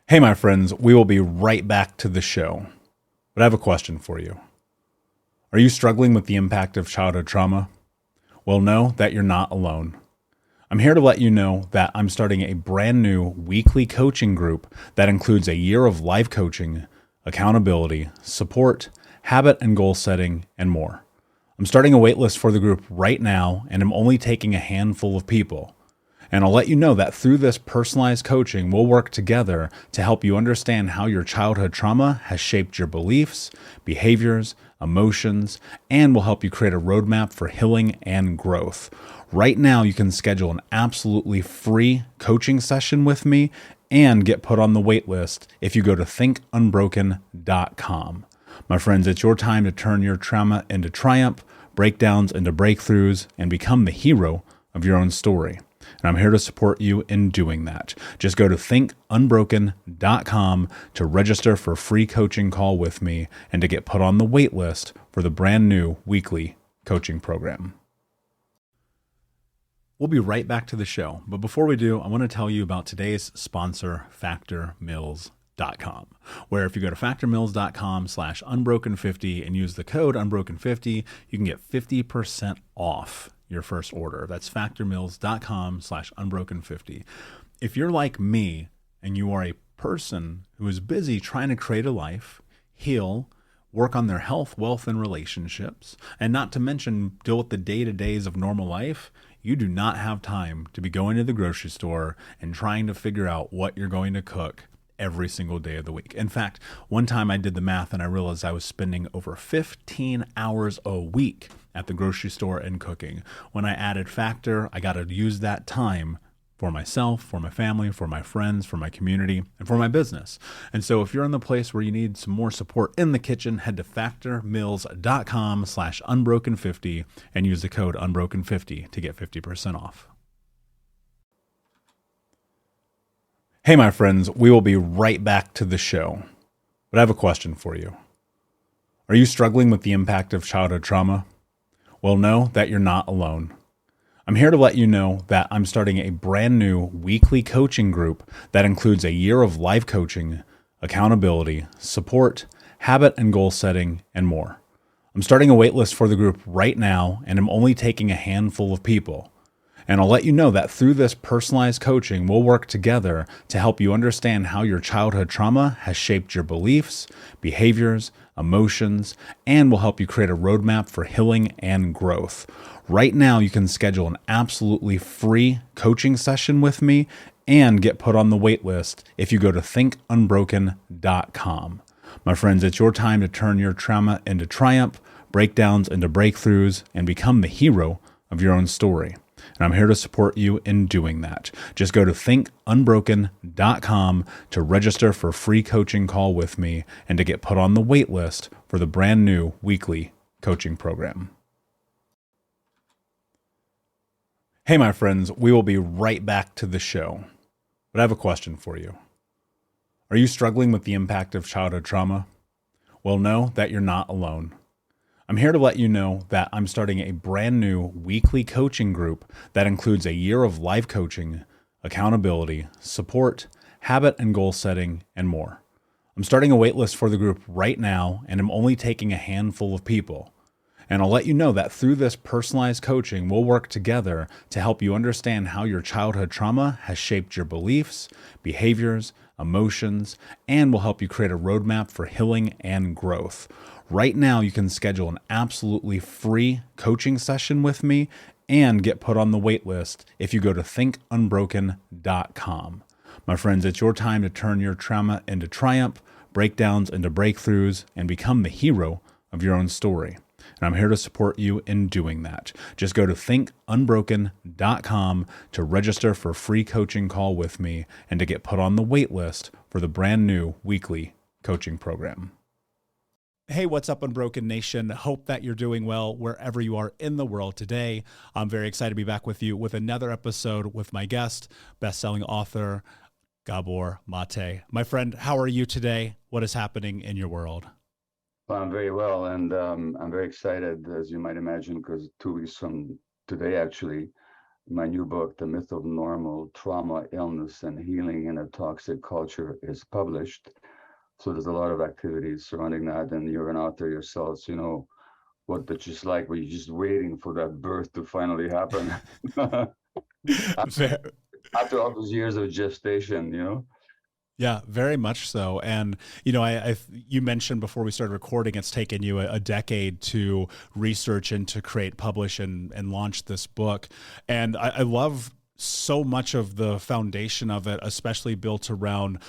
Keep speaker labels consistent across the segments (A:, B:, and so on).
A: Hey, my friends, we will be right back to the show. But I have a question for you. Are you struggling with the impact of childhood trauma? Well, know that you're not alone. I'm here to let you know that I'm starting a brand new weekly coaching group that includes a year of life coaching, accountability, support, habit and goal setting, and more. I'm starting a waitlist for the group right now, and I'm only taking a handful of people. And I'll let you know that through this personalized coaching, we'll work together to help you understand how your childhood trauma has shaped your beliefs, behaviors, emotions, and will help you create a roadmap for healing and growth. Right now, you can schedule an absolutely free coaching session with me and get put on the wait list if you go to thought-provoking.com. My friends, it's your time to turn your trauma into triumph, breakdowns into breakthroughs, and become the hero of your own story. And I'm here to support you in doing that. Just go to thinkunbroken.com to register for a free coaching call with me and to get put on the wait list for the brand new weekly coaching program. We'll be right back to the show. But before we do, I want to tell you about today's sponsor, factormeals.com, where if you go to factormeals.com/unbroken50 and use the code unbroken50, you can get 50% off your first order. That's factormeals.com/unbroken50. If you're like me and you are a person who is busy trying to create a life, heal, work on their health, wealth, and relationships, and not to mention deal with the day-to-days of normal life, you do not have time to be going to the grocery store and trying to figure out what you're going to cook every single day of the week. In fact, one time I did the math and I realized I was spending over 15 hours a week at the grocery store and cooking. When I added Factor, I got to use that time for myself, for my family, for my friends, for my community, and for my business. And so if you're in the place where you need some more support in the kitchen, head to factormeals.com/unbroken50 and use the code unbroken50 to get 50% off. Hey, my friends, we will be right back to the show. But I have a question for you. Are you struggling with the impact of childhood trauma? Well, know that you're not alone. I'm here to let you know that I'm starting a brand new weekly coaching group that includes a year of life coaching, accountability, support, habit and goal setting, and more. I'm starting a waitlist for the group right now, and I'm only taking a handful of people. And I'll let you know that through this personalized coaching, we'll work together to help you understand how your childhood trauma has shaped your beliefs, behaviors, emotions, and will help you create a roadmap for healing and growth. Right now, you can schedule an absolutely free coaching session with me and get put on the wait list if you go to thinkunbroken.com. My friends, it's your time to turn your trauma into triumph, breakdowns into breakthroughs, and become the hero of your own story. And I'm here to support you in doing that. Just go to thinkunbroken.com to register for a free coaching call with me and to get put on the wait list for the brand new weekly coaching program. Hey, my friends, we will be right back to the show. But I have a question for you. Are you struggling with the impact of childhood trauma? Well, know that you're not alone. I'm here to let you know that I'm starting a brand new weekly coaching group that includes a year of life coaching, accountability, support, habit and goal setting, and more. I'm starting a waitlist for the group right now, and I'm only taking a handful of people. And I'll let you know that through this personalized coaching, we'll work together to help you understand how your childhood trauma has shaped your beliefs, behaviors, emotions, and will help you create a roadmap for healing and growth. Right now, you can schedule an absolutely free coaching session with me and get put on the wait list if you go to thinkunbroken.com. My friends, it's your time to turn your trauma into triumph, breakdowns into breakthroughs, and become the hero of your own story. And I'm here to support you in doing that. Just go to thinkunbroken.com to register for a free coaching call with me and to get put on the wait list for the brand new weekly coaching program. Hey, what's up, Unbroken Nation? Hope that you're doing well wherever you are in the world today. I'm very excited to be back with you with another episode with my guest, best-selling author, Gabor Maté. My friend, how are you today? What is happening in your world?
B: Well, I'm very well, and I'm very excited, as you might imagine, because 2 weeks from today, actually, my new book, The Myth of Normal: Trauma, Illness, and Healing in a Toxic Culture, is published. So there's a lot of activities surrounding that, and you're an author yourself, so you know what that's just like, where you're just waiting for that birth to finally happen.
A: Fair.
B: After all those years of gestation, you know?
A: Yeah, very much so. And you mentioned before we started recording, it's taken you a decade to research and to create, publish, and launch this book. And I love so much of the foundation of it, especially built around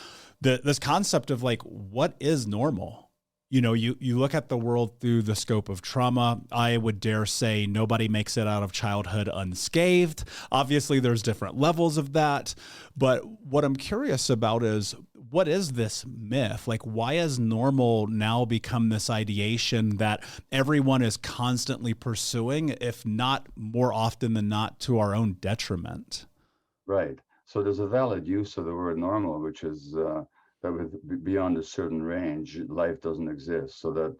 A: this concept of like, what is normal? You know, you look at the world through the scope of trauma. I would dare say nobody makes it out of childhood unscathed. Obviously, there's different levels of that. But what I'm curious about is, what is this myth? Like, why has normal now become this ideation that everyone is constantly pursuing, if not more often than not to our own detriment?
B: Right. So there's a valid use of the word normal, which is that with beyond a certain range, life doesn't exist. So that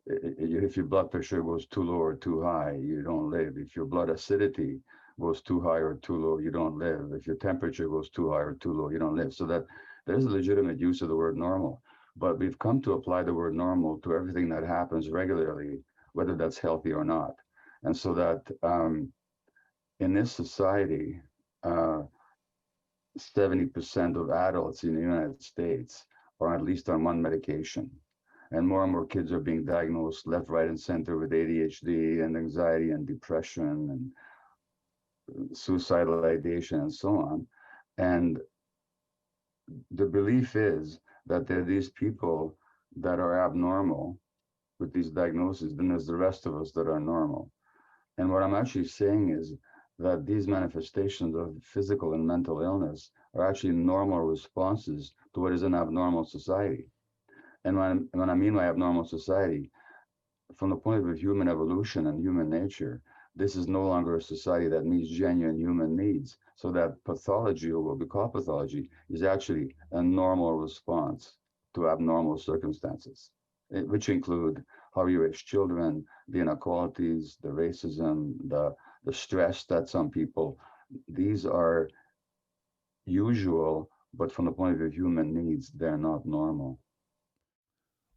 B: if your blood pressure goes too low or too high, you don't live. If your blood acidity goes too high or too low, you don't live. If your temperature goes too high or too low, you don't live. So that there's a legitimate use of the word normal. But we've come to apply the word normal to everything that happens regularly, whether that's healthy or not. And so that in this society, 70% of adults in the United States are at least on one medication. And more kids are being diagnosed left, right, and center with ADHD and anxiety and depression and suicidal ideation and so on. And the belief is that there are these people that are abnormal with these diagnoses, then there's the rest of us that are normal. And what I'm actually saying is that these manifestations of physical and mental illness are actually normal responses to what is an abnormal society. And when I mean by abnormal society, from the point of view of human evolution and human nature, this is no longer a society that meets genuine human needs. So that pathology, or what we call pathology, is actually a normal response to abnormal circumstances, which include how you raise children, the inequalities, the racism, the stress that some people, these are usual, but from the point of view of human needs, they're not normal.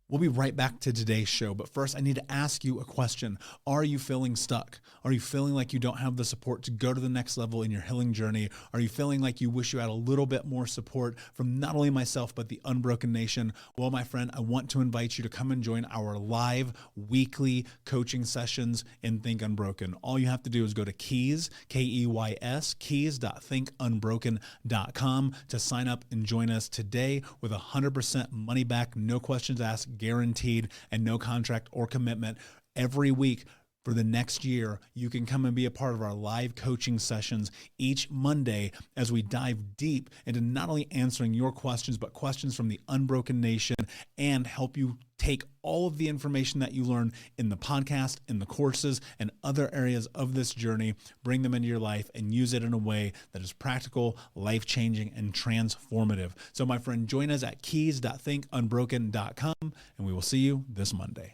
A: We'll be right back to today's show, but first I need to ask you a question. Are you feeling stuck? Are you feeling like you don't have the support to go to the next level in your healing journey? Are you feeling like you wish you had a little bit more support from not only myself, but the Unbroken Nation? Well, my friend, I want to invite you to come and join our live weekly coaching sessions in Think Unbroken. All you have to do is go to Keys, Keys, keys.thinkunbroken.com to sign up and join us today with 100% money back, no questions asked, guaranteed, and no contract or commitment. Every week for the next year, you can come and be a part of our live coaching sessions each Monday as we dive deep into not only answering your questions, but questions from the Unbroken Nation, and help you take all of the information that you learn in the podcast, in the courses, and other areas of this journey, bring them into your life and use it in a way that is practical, life-changing, and transformative. So my friend, join us at keys.thinkunbroken.com, and we will see you this Monday.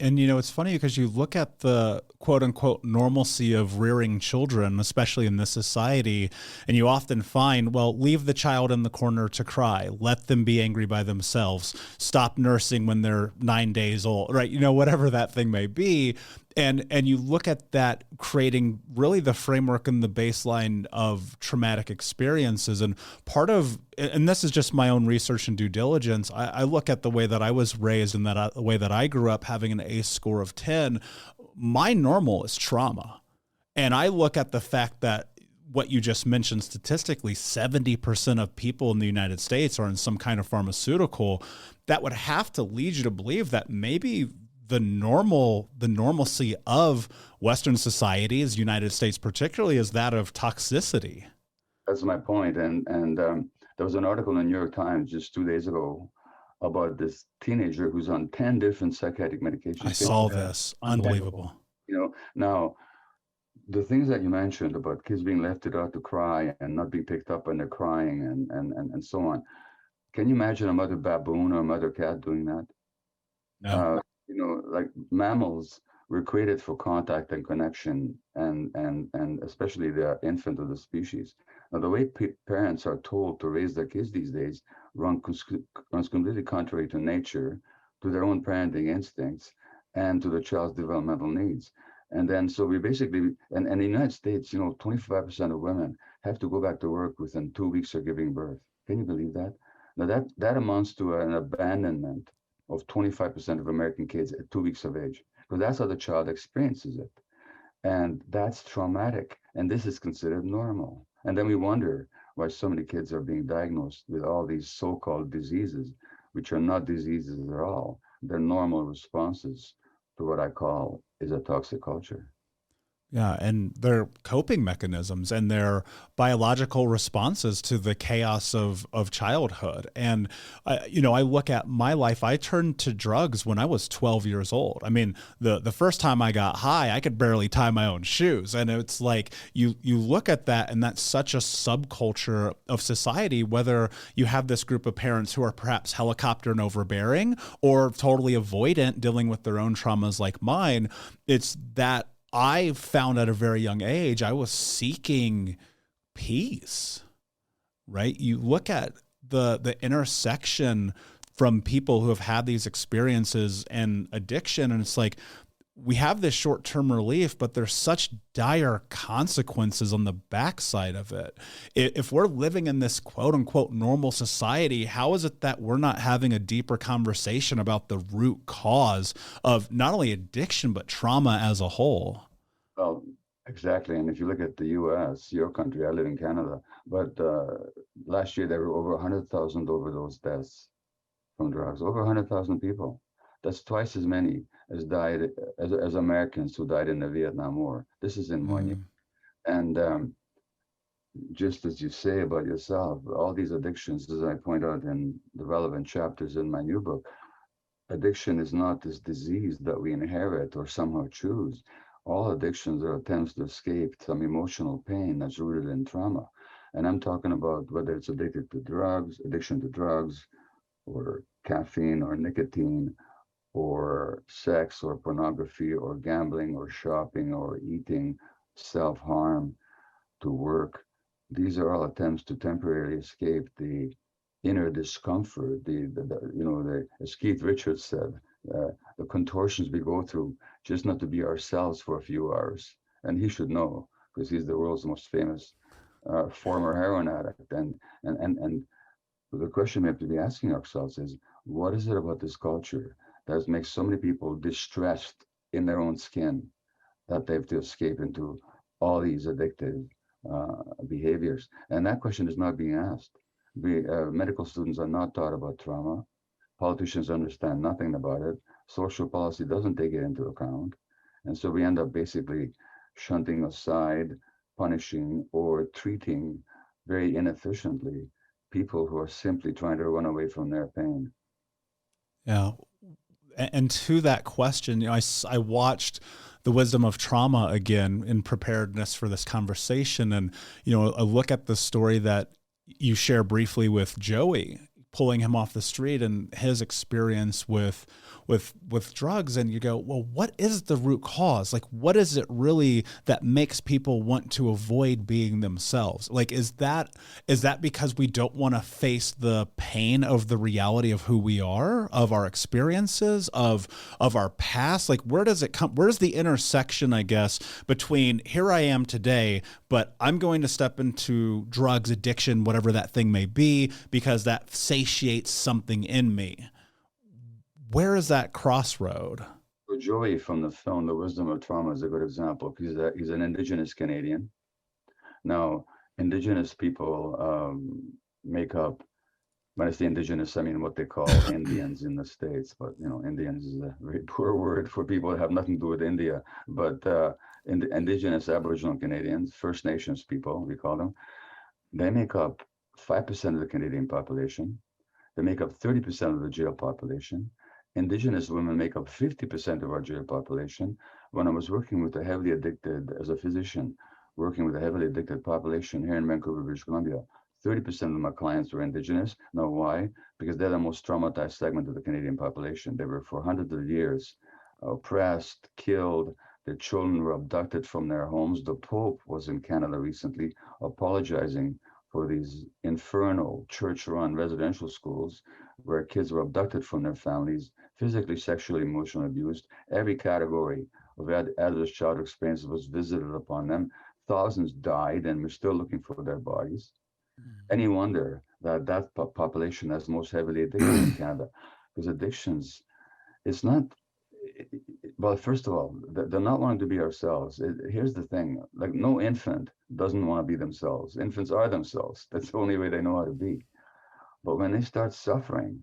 A: And, you know, it's funny because you look at the quote unquote normalcy of rearing children, especially in this society, and you often find, well, leave the child in the corner to cry, let them be angry by themselves, stop nursing when they're 9 days old, right? You know, whatever that thing may be. And you look at that creating really the framework and the baseline of traumatic experiences. And part of, and this is just my own research and due diligence, I look at the way that I was raised and the way that I grew up having an ACE score of 10. My normal is trauma. And I look at the fact that what you just mentioned statistically, 70% of people in the United States are in some kind of pharmaceutical. That would have to lead you to believe that maybe the normalcy of Western societies, United States particularly, is that of toxicity.
B: That's my point. And there was an article in the New York Times just 2 days ago about this teenager who's on 10 different psychiatric medications.
A: I saw this. Unbelievable.
B: You know, now the things that you mentioned about kids being left out to cry and not being picked up when they're crying and so on. Can you imagine a mother baboon or a mother cat doing that?
A: No.
B: You know, like mammals We're created for contact and connection, and especially the infant of the species. Now, the way parents are told to raise their kids these days runs completely contrary to nature, to their own parenting instincts, and to the child's developmental needs. And then, so we basically, and in the United States, 25% of women have to go back to work within 2 weeks of giving birth. Can you believe that? Now, that amounts to an abandonment of 25% of American kids at 2 weeks of age, because that's how the child experiences it. And that's traumatic. And this is considered normal. And then we wonder why so many kids are being diagnosed with all these so-called diseases, which are not diseases at all. They're normal responses to what I call is a toxic culture.
A: Yeah, and their coping mechanisms and their biological responses to the chaos of childhood. And I look at my life. I turned to drugs when I was 12 years old. I mean, the first time I got high, I could barely tie my own shoes. And it's like you look at that, and that's such a subculture of society. Whether you have this group of parents who are perhaps helicopter and overbearing, or totally avoidant, dealing with their own traumas like mine, it's that. I found at a very young age, I was seeking peace, right? You look at the intersection from people who have had these experiences and addiction, and it's like, we have this short-term relief, but there's such dire consequences on the backside of it. If we're living in this quote unquote normal society, how is it that we're not having a deeper conversation about the root cause of not only addiction, but trauma as a whole?
B: Well, exactly. And if you look at the US, your country, I live in Canada, but last year there were over 100,000 overdose deaths from drugs, over 100,000 people. That's twice as many as died as Americans who died in the Vietnam War. This is in 1 year. And just as you say about yourself, all these addictions, as I point out in the relevant chapters in my new book, addiction is not this disease that we inherit or somehow choose. All addictions are attempts to escape some emotional pain that's rooted in trauma. And I'm talking about whether it's addiction to drugs, or caffeine, or nicotine, or sex, or pornography, or gambling, or shopping, or eating, self-harm, to work. These are all attempts to temporarily escape the inner discomfort, as Keith Richards said, the contortions we go through just not to be ourselves for a few hours. And he should know, because he's the world's most famous former heroin addict. And the question we have to be asking ourselves is, what is it about this culture that makes so many people distressed in their own skin that they have to escape into all these addictive behaviors? And that question is not being asked. Medical students are not taught about trauma. Politicians understand nothing about it. Social policy doesn't take it into account. And so we end up basically shunting aside, punishing, or treating very inefficiently people who are simply trying to run away from their pain.
A: Yeah. And to that question, I watched The Wisdom of Trauma again in preparedness for this conversation. And, I look at the story that you share briefly with Joey, pulling him off the street and his experience with drugs, and you go, well, what is the root cause? Like, what is it really that makes people want to avoid being themselves? Like, is that because we don't want to face the pain of the reality of who we are, of our experiences, of our past? Like, where does it come? Where's the intersection, I guess, between here I am today, but I'm going to step into drugs, addiction, whatever that thing may be, because that satiates something in me? Where is that crossroad?
B: Joey from the film The Wisdom of Trauma is a good example, because he's an Indigenous Canadian. Now, Indigenous people make up, when I say Indigenous, I mean what they call Indians in the States, but Indians is a very poor word for people that have nothing to do with India. But Indigenous Aboriginal Canadians, First Nations people, we call them, they make up 5% of the Canadian population. They make up 30% of the jail population. Indigenous women make up 50% of our jail population. When I was working with the heavily addicted, as a physician, working with a heavily addicted population here in Vancouver, British Columbia, 30% of my clients were Indigenous. Now, why? Because they're the most traumatized segment of the Canadian population. They were, for hundreds of years, oppressed, killed. Their children were abducted from their homes. The Pope was in Canada recently apologizing for these infernal church-run residential schools where kids were abducted from their families, physically, sexually, emotionally abused. Every category of adverse childhood experience was visited upon them. Thousands died, and we're still looking for their bodies. Any wonder that that population is most heavily addicted in Canada, because addictions, it's not, well, first of all, they're not wanting to be ourselves. Here's the thing, like no infant doesn't want to be themselves. Infants are themselves. That's the only way they know how to be. But when they start suffering,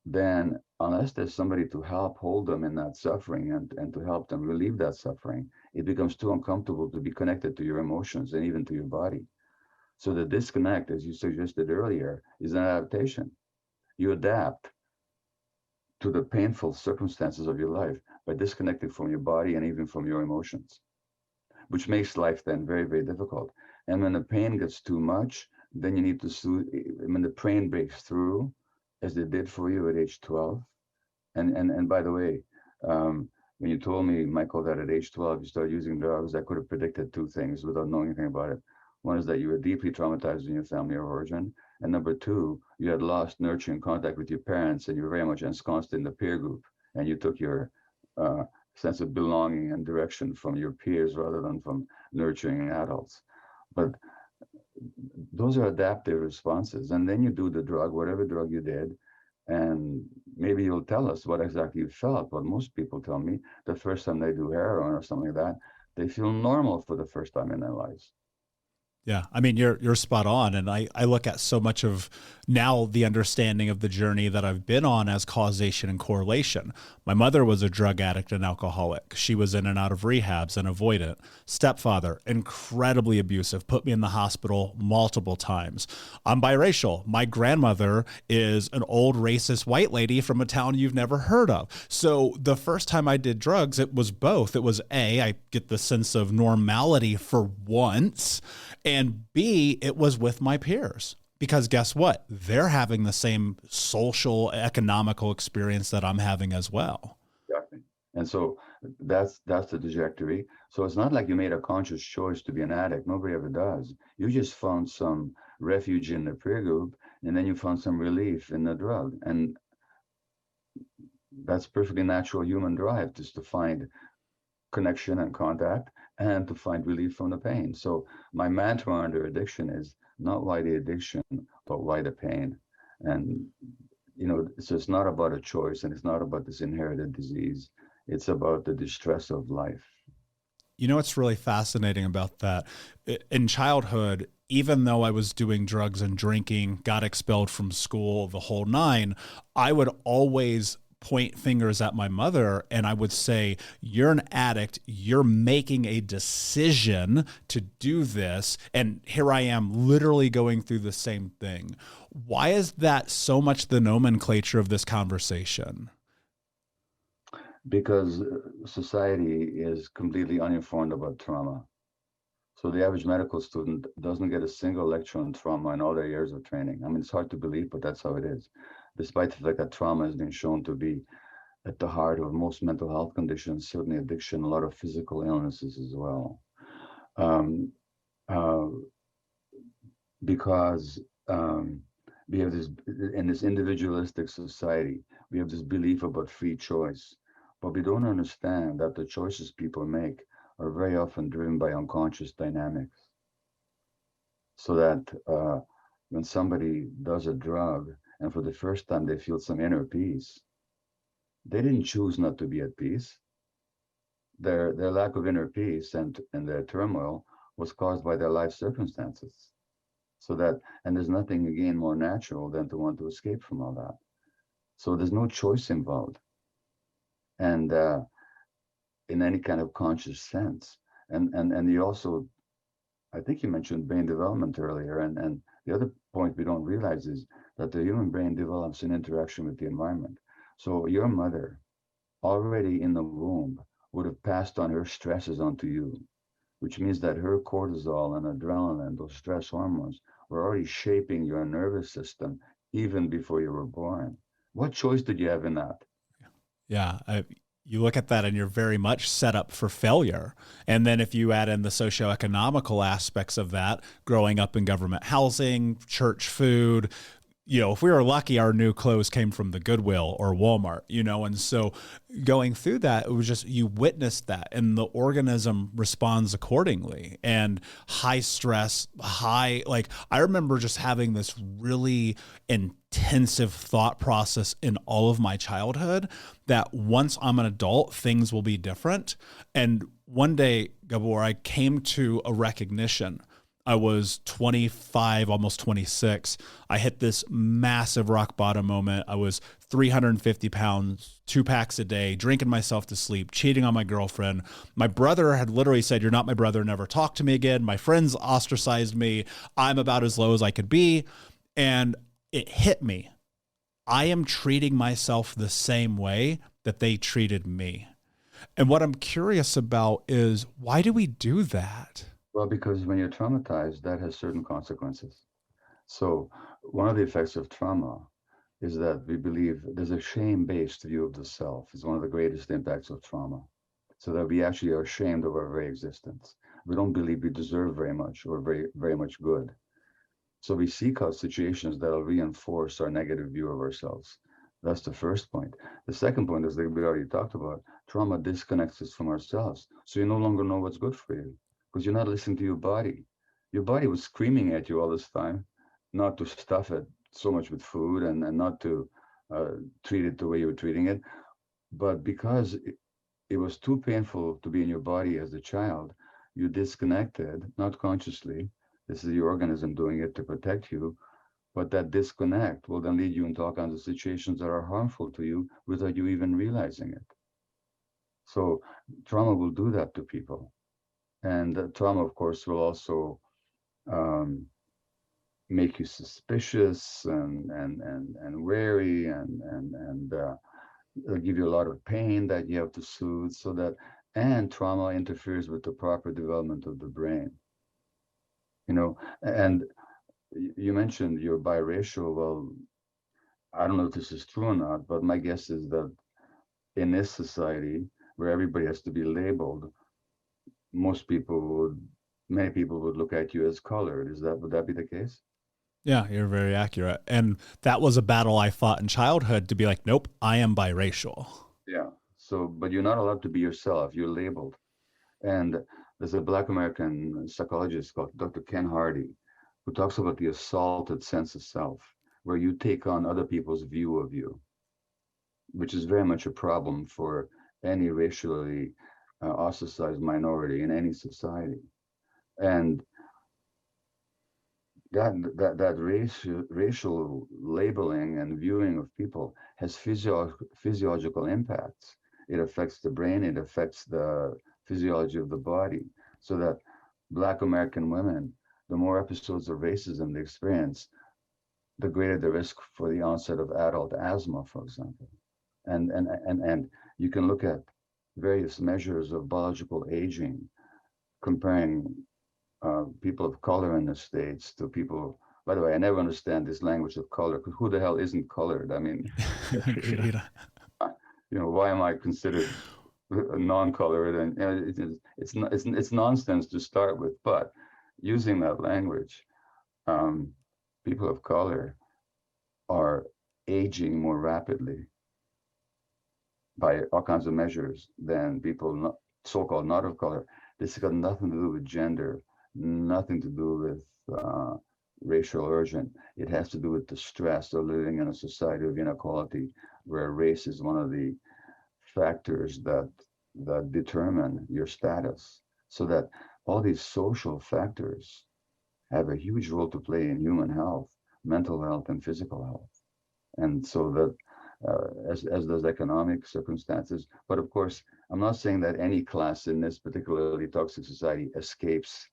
B: then unless there's somebody to help hold them in that suffering and to help them relieve that suffering, it becomes too uncomfortable to be connected to your emotions and even to your body. So the disconnect, as you suggested earlier, is an adaptation. You adapt to the painful circumstances of your life by disconnecting from your body and even from your emotions, which makes life then very, very difficult. And when the pain gets too much, then you need to when the pain breaks through, as they did for you at age 12. And by the way, when you told me, Michael, that at age 12 you started using drugs, I could have predicted two things without knowing anything about it. One is that you were deeply traumatized in your family of origin. And number two, you had lost nurturing contact with your parents and you were very much ensconced in the peer group. And you took your sense of belonging and direction from your peers rather than from nurturing adults. But those are adaptive responses. And then you do the drug, whatever drug you did, and maybe you'll tell us what exactly you felt. But most people tell me the first time they do heroin or something like that, they feel normal for the first time in their lives.
A: Yeah, I mean, you're spot on. And I look at so much of now the understanding of the journey that I've been on as causation and correlation. My mother was a drug addict and alcoholic. She was in and out of rehabs and avoidant. Stepfather, incredibly abusive, put me in the hospital multiple times. I'm biracial. My grandmother is an old racist white lady from a town you've never heard of. So the first time I did drugs, it was both. It was I get the sense of normality for once, and B, it was with my peers. Because guess what? They're having the same social, economical experience that I'm having as well.
B: Exactly. And so that's the trajectory. So it's not like you made a conscious choice to be an addict. Nobody ever does. You just found some refuge in the peer group, and then you found some relief in the drug. And that's perfectly natural human drive, just to find connection and contact and to find relief from the pain. So my mantra under addiction is not why the addiction, but why the pain. And so it's not about a choice, and it's not about this inherited disease. It's about the distress of life.
A: You know what's really fascinating about that? In childhood, even though I was doing drugs and drinking, got expelled from school, the whole nine, I would always point fingers at my mother and I would say, you're an addict, you're making a decision to do this. And here I am literally going through the same thing. Why is that so much the nomenclature of this conversation?
B: Because society is completely uninformed about trauma. So the average medical student doesn't get a single lecture on trauma in all their years of training. I mean, it's hard to believe, but that's how it is. Despite the fact that trauma has been shown to be at the heart of most mental health conditions, certainly addiction, a lot of physical illnesses as well. Uh, because we have this, in this individualistic society, we have this belief about free choice, but we don't understand that the choices people make are very often driven by unconscious dynamics. So that when somebody does a drug and for the first time they feel some inner peace, they didn't choose not to be at peace. Their lack of inner peace and their turmoil was caused by their life circumstances. So that, and there's nothing again more natural than to want to escape from all that. So there's no choice involved, and in any kind of conscious sense. And you also, I think you mentioned brain development earlier, and the other point we don't realize is that the human brain develops in interaction with the environment. So your mother, already in the womb, would have passed on her stresses onto you, which means that her cortisol and adrenaline, those stress hormones, were already shaping your nervous system even before you were born. What choice did you have in that?
A: Yeah, you look at that and you're very much set up for failure. And then if you add in the socioeconomical aspects of that, growing up in government housing, church food, if we were lucky, our new clothes came from the Goodwill or Walmart, and so going through that, it was just, you witnessed that and the organism responds accordingly. And high stress, I remember just having this really intensive thought process in all of my childhood that once I'm an adult, things will be different. And one day, Gabor, I came to a recognition. I was 25, almost 26. I hit this massive rock bottom moment. I was 350 pounds, 2 packs a day, drinking myself to sleep, cheating on my girlfriend. My brother had literally said, "You're not my brother, never talk to me again." My friends ostracized me. I'm about as low as I could be. And it hit me. I am treating myself the same way that they treated me. And what I'm curious about is, why do we do that?
B: Well, because when you're traumatized, that has certain consequences. So one of the effects of trauma is that we believe there's a shame-based view of the self. It's one of the greatest impacts of trauma. So that we actually are ashamed of our very existence. We don't believe we deserve very much or very, very much good. So we seek out situations that will reinforce our negative view of ourselves. That's the first point. The second point is that we already talked about. Trauma disconnects us from ourselves. So you no longer know what's good for you, because you're not listening to your body. Your body was screaming at you all this time, not to stuff it so much with food and not to treat it the way you were treating it. But because it was too painful to be in your body as a child, you disconnected, not consciously. This is your organism doing it to protect you. But that disconnect will then lead you into all kinds of situations that are harmful to you without you even realizing it. So trauma will do that to people. And trauma, of course, will also make you suspicious and wary and it'll give you a lot of pain that you have to soothe. And trauma interferes with the proper development of the brain. And you mentioned you're biracial. Well, I don't know if this is true or not, but my guess is that in this society where everybody has to be labeled, many people would look at you as colored. Would that be the case?
A: Yeah, you're very accurate. And that was a battle I fought in childhood, to be like, nope, I am biracial.
B: Yeah. So, but you're not allowed to be yourself. You're labeled. And there's a Black American psychologist called Dr. Ken Hardy, who talks about the assaulted sense of self, where you take on other people's view of you, which is very much a problem for any racially ostracized minority in any society. And that racial labeling and viewing of people has physiological impacts. It affects the brain, it affects the physiology of the body, so that Black American women, the more episodes of racism they experience, the greater the risk for the onset of adult asthma, for example. And you can look at various measures of biological aging, comparing people of color in the States to people. By the way, I never understand this language of color, because who the hell isn't colored? I mean, why am I considered non-colored? And it's nonsense to start with. But using that language, people of color are aging more rapidly by all kinds of measures than people so-called not of color. This has got nothing to do with gender, nothing to do with racial origin. It has to do with the stress of living in a society of inequality, where race is one of the factors that determine your status. So that all these social factors have a huge role to play in human health, mental health, and physical health. And so that as does economic circumstances. But of course, I'm not saying that any class in this particularly toxic society escapes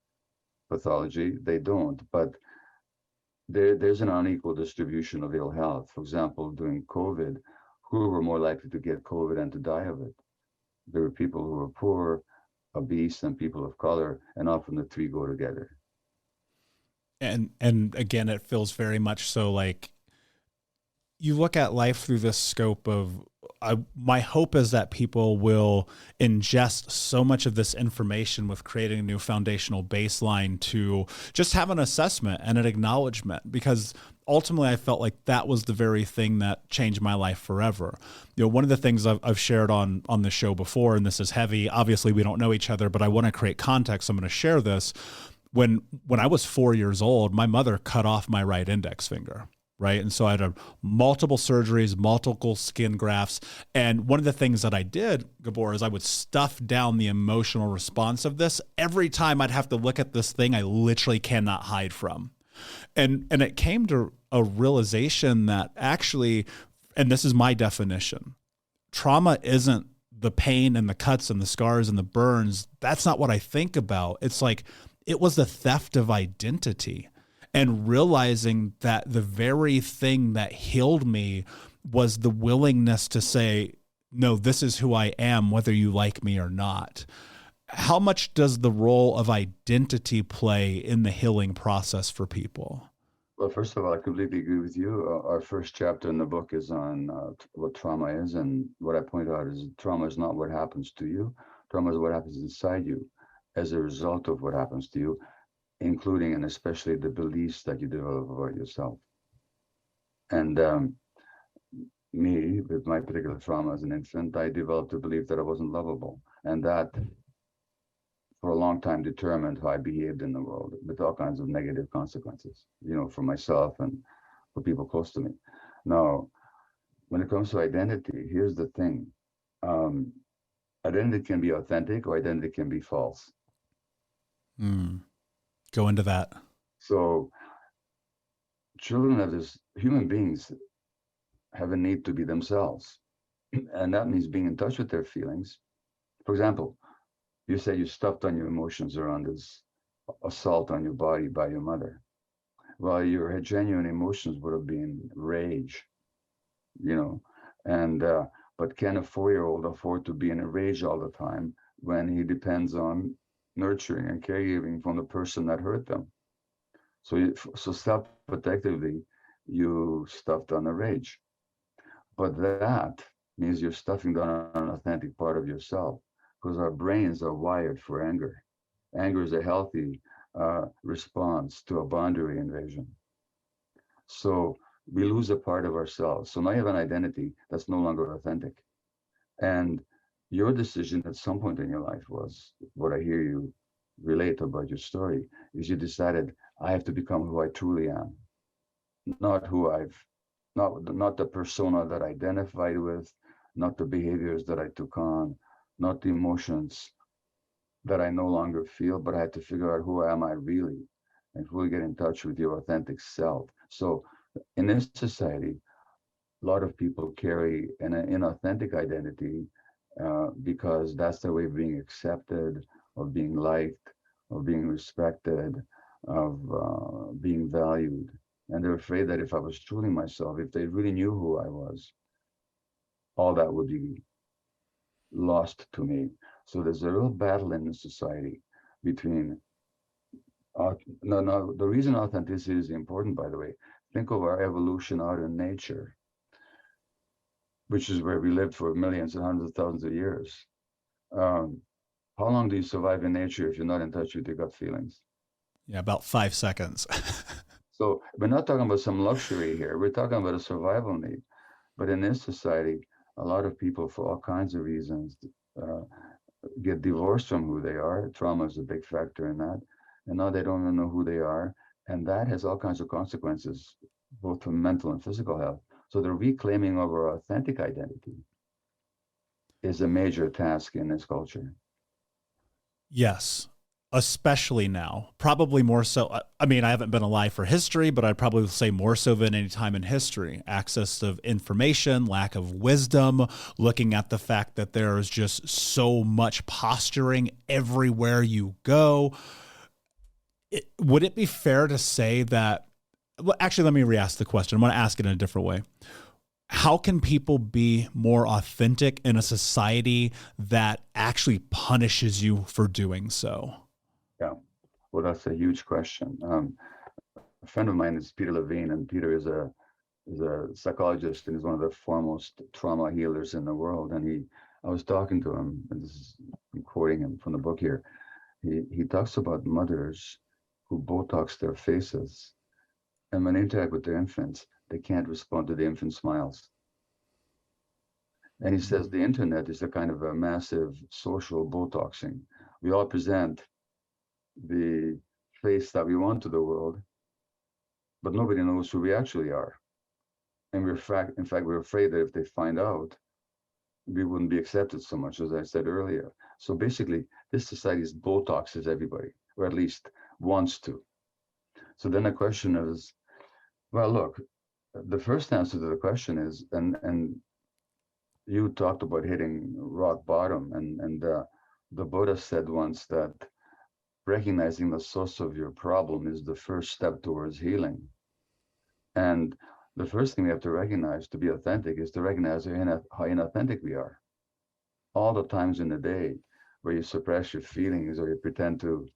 B: pathology. They don't. But there's an unequal distribution of ill health. For example, during COVID, who were more likely to get COVID and to die of it? There were people who were poor, obese, and people of color, and often the three go together.
A: And again, it feels very much so like you look at life through this scope of my hope is that people will ingest so much of this information with creating a new foundational baseline to just have an assessment and an acknowledgement, because ultimately I felt like that was the very thing that changed my life forever. One of the things I've shared on the show before, and this is heavy, obviously we don't know each other, but I want to create context. So I'm going to share this. When I was 4 years old, my mother cut off my right index finger. Right. And so I had multiple surgeries, multiple skin grafts. And one of the things that I did, Gabor, is I would stuff down the emotional response of this. Every time I'd have to look at this thing I literally cannot hide from. And it came to a realization that actually, and this is my definition, trauma isn't the pain and the cuts and the scars and the burns. That's not what I think about. It's like, it was the theft of identity. And realizing that the very thing that healed me was the willingness to say, no, this is who I am, whether you like me or not. How much does the role of identity play in the healing process for people?
B: Well, first of all, I completely agree with you. Our first chapter in the book is on what trauma is. And what I point out is trauma is not what happens to you. Trauma is what happens inside you as a result of what happens to you, including and especially the beliefs that you develop about yourself. And me, with my particular trauma as an infant, I developed a belief that I wasn't lovable. And that, for a long time, determined how I behaved in the world, with all kinds of negative consequences, for myself and for people close to me. Now, when it comes to identity, here's the thing. Identity can be authentic or identity can be false.
A: Go into that.
B: So human beings have a need to be themselves. And that means being in touch with their feelings. For example, you say you stuffed on your emotions around this assault on your body by your mother. Well, your genuine emotions would have been rage, but can a 4-year-old afford to be in a rage all the time when he depends on nurturing and caregiving from the person that hurt them? So self-protectively, you stuffed on a rage. But that means you're stuffing down an authentic part of yourself, because our brains are wired for anger. Anger is a healthy response to a boundary invasion. So we lose a part of ourselves. So now you have an identity that's no longer authentic. And your decision at some point in your life was, what I hear you relate about your story, is you decided, I have to become who I truly am, not the persona that I identified with, not the behaviors that I took on, not the emotions that I no longer feel, but I had to figure out who am I really, and fully get in touch with your authentic self. So in this society, a lot of people carry an inauthentic identity because that's their way of being accepted, of being liked, of being respected, of being valued. And they're afraid that if I was truly myself, if they really knew who I was, all that would be lost to me. So there's a real battle in the society between the reason authenticity is important, by the way, think of our evolution out in nature, which is where we lived for millions and hundreds of thousands of years. How long do you survive in nature if you're not in touch with your gut feelings?
A: Yeah, about 5 seconds.
B: So we're not talking about some luxury here. We're talking about a survival need. But in this society, a lot of people, for all kinds of reasons, get divorced from who they are. Trauma is a big factor in that. And now they don't even know who they are. And that has all kinds of consequences, both for mental and physical health. So the reclaiming of our authentic identity is a major task in this culture.
A: Yes, especially now, probably more so. I mean, I haven't been alive for history, but I'd probably say more so than any time in history. Access of information, lack of wisdom, looking at the fact that there is just so much posturing everywhere you go. Would it be fair to say that, well, actually, let me re-ask the question. I'm going to ask it in a different way. How can people be more authentic in a society that actually punishes you for doing so?
B: Yeah, well, that's a huge question. A friend of mine is Peter Levine, and Peter is a is a psychologist and is one of the foremost trauma healers in the world. And I was talking to him, and I'm quoting him from the book here. He talks about mothers who Botox their faces, and when they interact with their infants, they can't respond to the infant smiles. And he says the internet is a kind of a massive social Botoxing. We all present the face that we want to the world, but nobody knows who we actually are. And in fact, we're afraid that if they find out, we wouldn't be accepted so much, as I said earlier. So basically, this society is Botoxes everybody, or at least wants to. So then the question is, well, look, the first answer to the question is, and you talked about hitting rock bottom, and the Buddha said once that recognizing the source of your problem is the first step towards healing. And the first thing we have to recognize to be authentic is to recognize how inauthentic we are. All the times in the day where you suppress your feelings, or you pretend to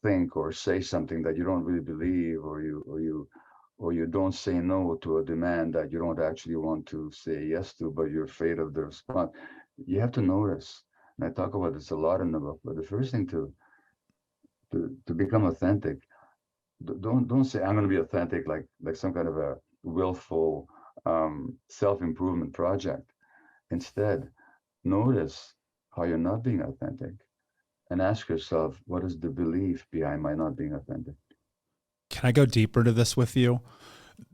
B: think or say something that you don't really believe, or you don't say no to a demand that you don't actually want to say yes to, but you're afraid of the response. You have to notice, and I talk about this a lot in the book. But the first thing to become authentic, don't say I'm going to be authentic like some kind of a willful self-improvement project. Instead, notice how you're not being authentic, and ask yourself, what is the belief behind my not being authentic?
A: Can I go deeper to this with you?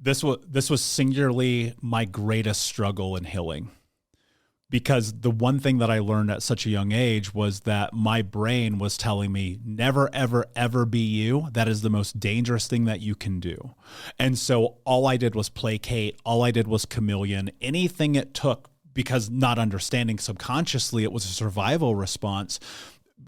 A: This was singularly my greatest struggle in healing, because the one thing that I learned at such a young age was that my brain was telling me, never, ever, ever be you. That is the most dangerous thing that you can do. And so all I did was placate. All I did was chameleon. Anything it took, because not understanding subconsciously, it was a survival response.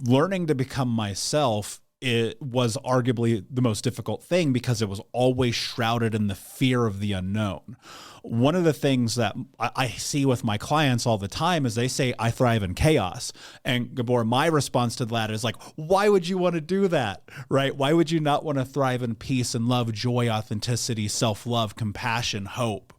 A: Learning to become myself, it was arguably the most difficult thing, because it was always shrouded in the fear of the unknown. One of the things that I see with my clients all the time is they say, I thrive in chaos. And Gabor, my response to that is like, why would you want to do that, right? Why would you not want to thrive in peace and love, joy, authenticity, self-love, compassion, hope?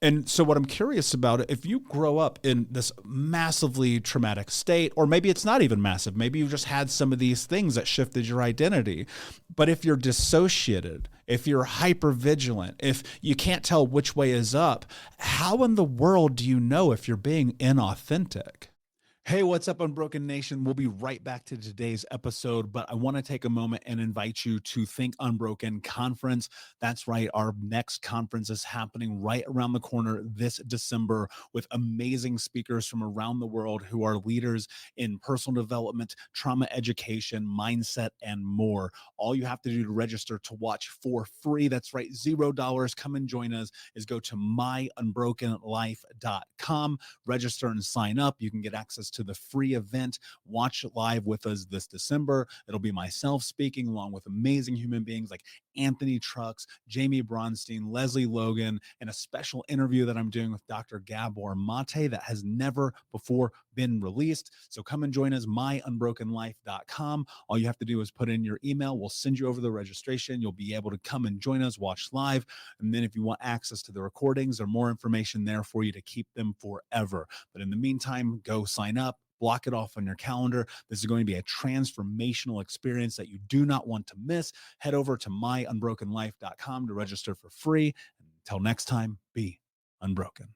A: And so what I'm curious about, if you grow up in this massively traumatic state, or maybe it's not even massive, maybe you just had some of these things that shifted your identity. But if you're dissociated, if you're hypervigilant, if you can't tell which way is up, how in the world do you know if you're being inauthentic? Hey, what's up, Unbroken Nation? We'll be right back to today's episode, but I want to take a moment and invite you to Think Unbroken Conference. That's right. Our next conference is happening right around the corner this December, with amazing speakers from around the world who are leaders in personal development, trauma education, mindset, and more. All you have to do to register to watch for free, that's right, $0, come and join us, is go to myunbrokenlife.com, register and sign up. You can get access to the free event. Watch live with us this December. It'll be myself speaking, along with amazing human beings like Anthony Trucks, Jamie Bronstein, Leslie Logan, and a special interview that I'm doing with Dr. Gabor Maté that has never before been released. So come and join us, myunbrokenlife.com. All you have to do is put in your email. We'll send you over the registration. You'll be able to come and join us, watch live. And then if you want access to the recordings or more information there for you to keep them forever. But in the meantime, go sign up. Block it off on your calendar. This is going to be a transformational experience that you do not want to miss. Head over to myunbrokenlife.com to register for free. Until next time, be unbroken.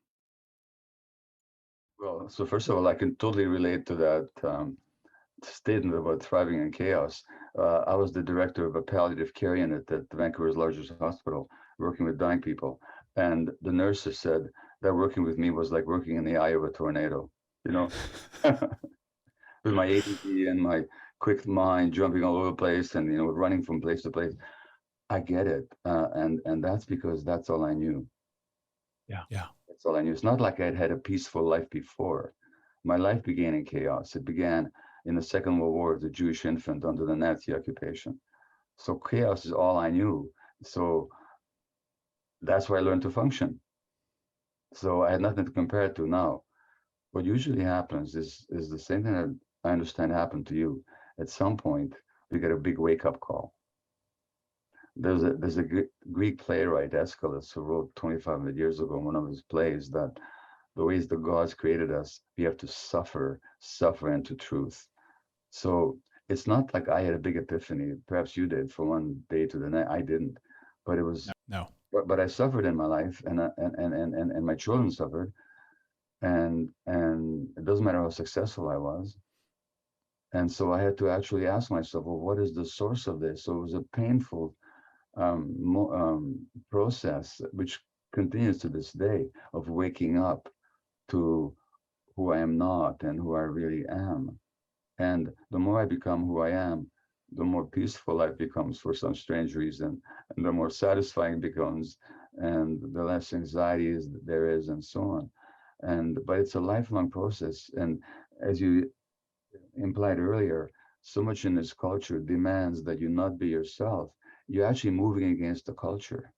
B: Well, so first of all, I can totally relate to that statement about thriving in chaos. I was the director of a palliative care unit at Vancouver's largest hospital, working with dying people. And the nurses said that working with me was like working in the eye of a tornado, you know, with my ADD and my quick mind jumping all over the place and, running from place to place. I get it. And that's because that's all I knew.
A: Yeah.
B: That's all I knew. It's not like I'd had a peaceful life before. My life began in chaos. It began in the Second World War as a Jewish infant under the Nazi occupation. So chaos is all I knew. So that's where I learned to function. So I had nothing to compare it to now. What usually happens is the same thing that I understand happened to you. At some point, we get a big wake-up call. There's a Greek playwright, Aeschylus, who wrote 2,500 years ago in one of his plays that the ways the gods created us, we have to suffer into truth. So it's not like I had a big epiphany. Perhaps you did from one day to the next. I didn't, but it was.
A: No.
B: But I suffered in my life, and my children suffered, and it doesn't matter how successful I was. And so I had to actually ask myself, well, what is the source of this? So it was a painful process, which continues to this day, of waking up to who I am not and who I really am. And the more I become who I am, the more peaceful life becomes for some strange reason, and the more satisfying it becomes, and the less anxiety there is, and so on. But it's a lifelong process. And as you implied earlier, so much in this culture demands that you not be yourself. You're actually moving against the culture.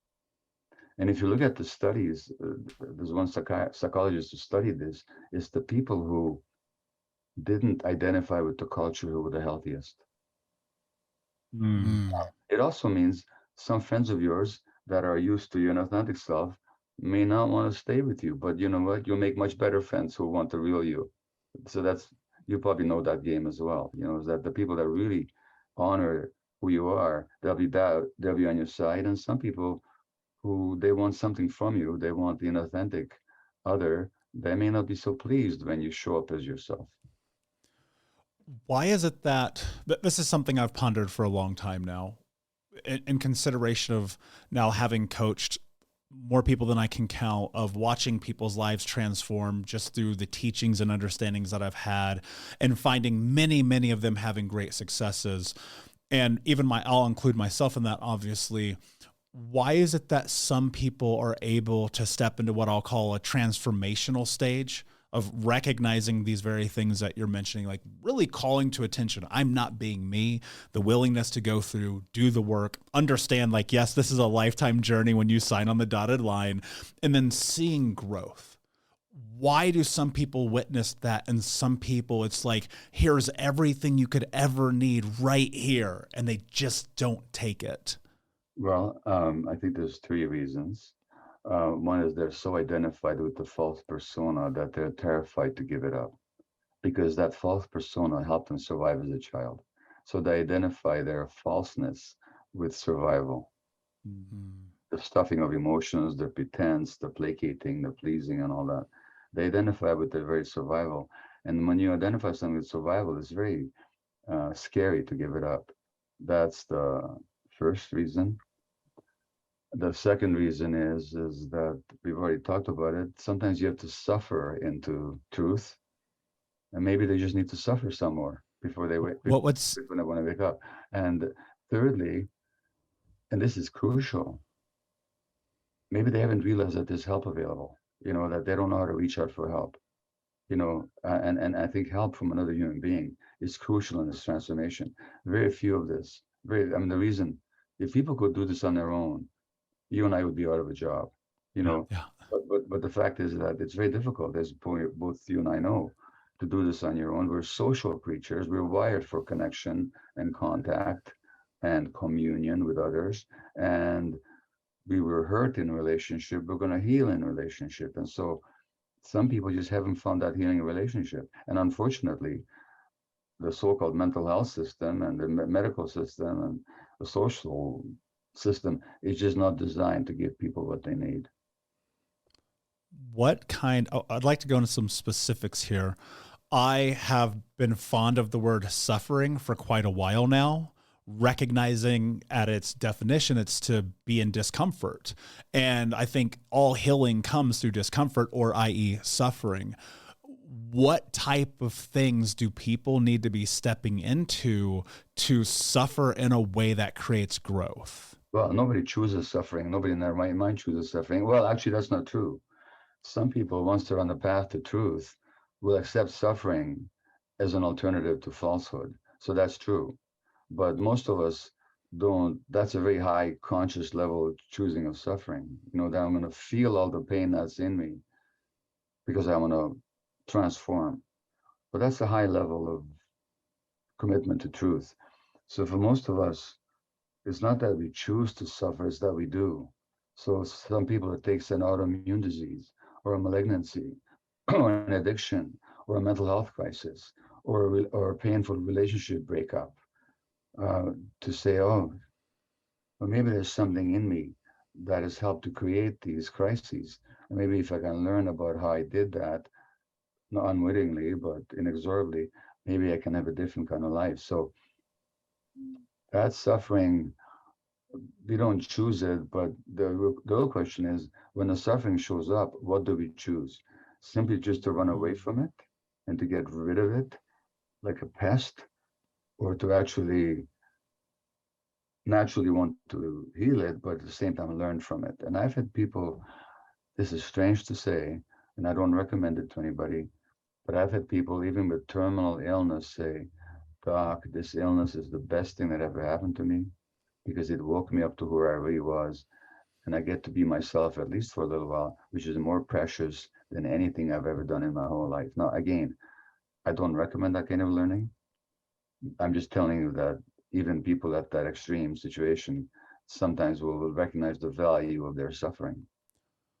B: And if you look at the studies, there's one psychologist who studied this, is the people who didn't identify with the culture who were the healthiest.
A: Mm.
B: It also means some friends of yours that are used to your authentic self may not want to stay with you, but you know what? You'll make much better friends who want the real you. So you probably know that game as well. Is that the people that really honor who you are, they'll be on your side. And some people who they want something from you, they want the inauthentic other, they may not be so pleased when you show up as yourself.
A: Why is it that this is something I've pondered for a long time now, in consideration of now having coached more people than I can count, of watching people's lives transform just through the teachings and understandings that I've had, and finding many, many of them having great successes. And even I'll include myself in that, obviously. Why is it that some people are able to step into what I'll call a transformational stage of recognizing these very things that you're mentioning, like really calling to attention? I'm not being me, the willingness to go through, do the work, understand, like, yes, this is a lifetime journey when you sign on the dotted line, and then seeing growth. Why do some people witness that, and some people it's like, here's everything you could ever need right here, and they just don't take it?
B: Well, I think there's three reasons. One is they're so identified with the false persona that they're terrified to give it up, because that false persona helped them survive as a child. So they identify their falseness with survival.
A: Mm-hmm.
B: The stuffing of emotions, the pretense, the placating, the pleasing, and all that. They identify with their very survival. And when you identify something with survival, it's very scary to give it up. That's the first reason. The second reason is that we've already talked about it. Sometimes you have to suffer into truth, and maybe they just need to suffer some more before they wake. Before they want to wake up. And thirdly, and this is crucial, maybe they haven't realized that there's help available. That they don't know how to reach out for help. And I think help from another human being is crucial in this transformation. Very few of this. The reason, if people could do this on their own, you and I would be out of a job,
A: Yeah.
B: But the fact is that it's very difficult, as both you and I know, to do this on your own. We're social creatures. We're wired for connection and contact and communion with others. And we were hurt in relationship. We're going to heal in relationship. And so some people just haven't found that healing relationship. And unfortunately, the so-called mental health system and the medical system and the social system is just not designed to give people what they need.
A: I'd like to go into some specifics here. I have been fond of the word suffering for quite a while now, recognizing at its definition, it's to be in discomfort. And I think all healing comes through discomfort, or i.e. suffering. What type of things do people need to be stepping into to suffer in a way that creates growth?
B: Well, nobody chooses suffering. Nobody in their mind chooses suffering. Well, actually, that's not true. Some people, once they're on the path to truth, will accept suffering as an alternative to falsehood. So that's true. But most of us don't. That's a very high conscious level of choosing of suffering. That I'm going to feel all the pain that's in me because I want to transform. But that's a high level of commitment to truth. So for most of us, It's not that we choose to suffer, it's that we do. So some people, it takes an autoimmune disease or a malignancy or an addiction or a mental health crisis or a painful relationship breakup uh, to say, oh, well, maybe there's something in me that has helped to create these crises. And maybe if I can learn about how I did that, not unwittingly, but inexorably, maybe I can have a different kind of life. So that suffering, we don't choose it, but the real question is when the suffering shows up, what do we choose? Simply just to run away from it and to get rid of it like a pest, or to actually naturally want to heal it, but at the same time learn from it. And I've had people, this is strange to say, and I don't recommend it to anybody, but I've had people, even with terminal illness, say, Doc, this illness is the best thing that ever happened to me because it woke me up to who I really was. And I get to be myself, at least for a little while, which is more precious than anything I've ever done in my whole life. Now, again, I don't recommend that kind of learning. I'm just telling you that even people at that extreme situation sometimes will recognize the value of their suffering.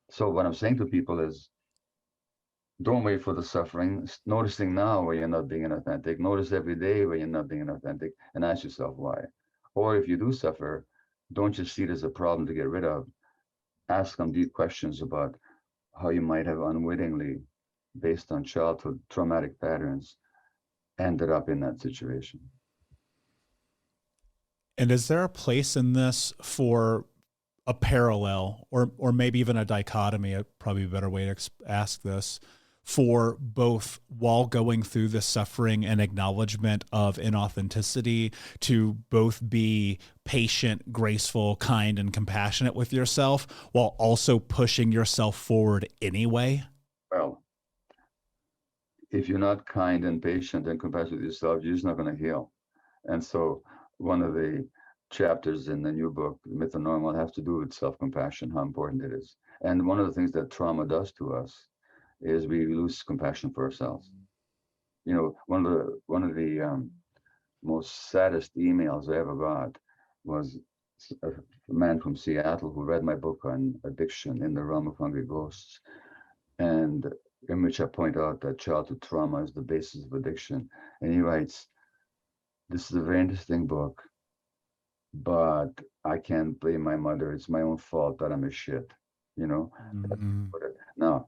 B: So what I'm saying to people is don't wait for the suffering. Noticing now where you're not being inauthentic. Notice every day where you're not being inauthentic and ask yourself why. Or if you do suffer, don't just see it as a problem to get rid of. Ask them deep questions about how you might have unwittingly, based on childhood traumatic patterns, ended up in that situation.
A: And is there a place in this for a parallel or maybe even a dichotomy, probably a better way to ask this, for both while going through the suffering and acknowledgement of inauthenticity to both be patient, graceful, kind, and compassionate with yourself while also pushing yourself forward anyway?
B: Well, if you're not kind and patient and compassionate with yourself, you're just not going to heal. And so one of the chapters in the new book, Myth and Normal, have to do with self-compassion, how important it is. And one of the things that trauma does to us is we lose compassion for ourselves. You know, one of the most saddest emails I ever got was a man from Seattle who read my book on addiction in the realm of hungry ghosts, and in which I point out that childhood trauma is the basis of addiction. And he writes, "This is a very interesting book, but I can't blame my mother. It's my own fault that I'm a shit." You know,
A: Mm-hmm.
B: now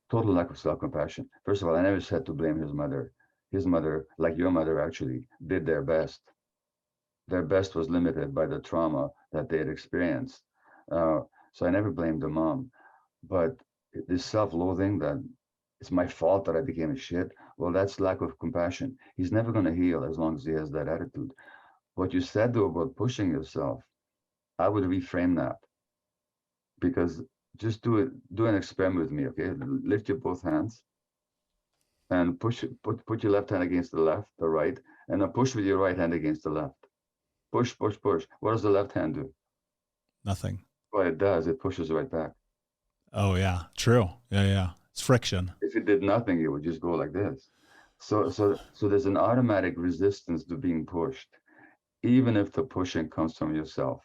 B: total lack of self-compassion. First of all, I never said to blame his mother. His mother, like your mother, actually did their best. Their best was limited by the trauma that they had experienced. Uh, so I never blamed the mom. But this self-loathing that it's my fault that I became a shit, well, that's lack of compassion. He's never going to heal as long as he has that attitude. What you said though about pushing yourself, I would reframe that because just do an experiment with me, okay? Lift your both hands and put your left hand against the left, the right, and then push with your right hand against the left. Push, push, push. What does the left hand do?
A: Nothing.
B: What it does, it pushes right back.
A: Oh, yeah. True. Yeah, yeah. It's friction.
B: If it did nothing, it would just go like this. So there's an automatic resistance to being pushed, even if the pushing comes from yourself.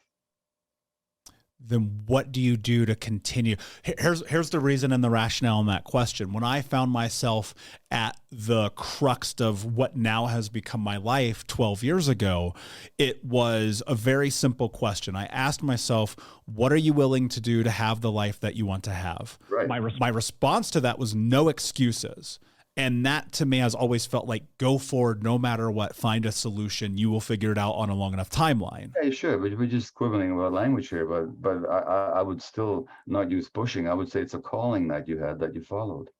A: Then what do you do to continue? Here's the reason and the rationale in that question. When I found myself at the crux of what now has become my life 12 years ago, it was a very simple question. I asked myself, what are you willing to do to have the life that you want to have?
B: Right.
A: My response to that was no excuses. And that to me has always felt like go forward no matter what, find a solution. You will figure it out on a long enough timeline.
B: Yeah, sure, but we're just quibbling about language here. But I would still not use pushing. I would say it's a calling that you had that you followed.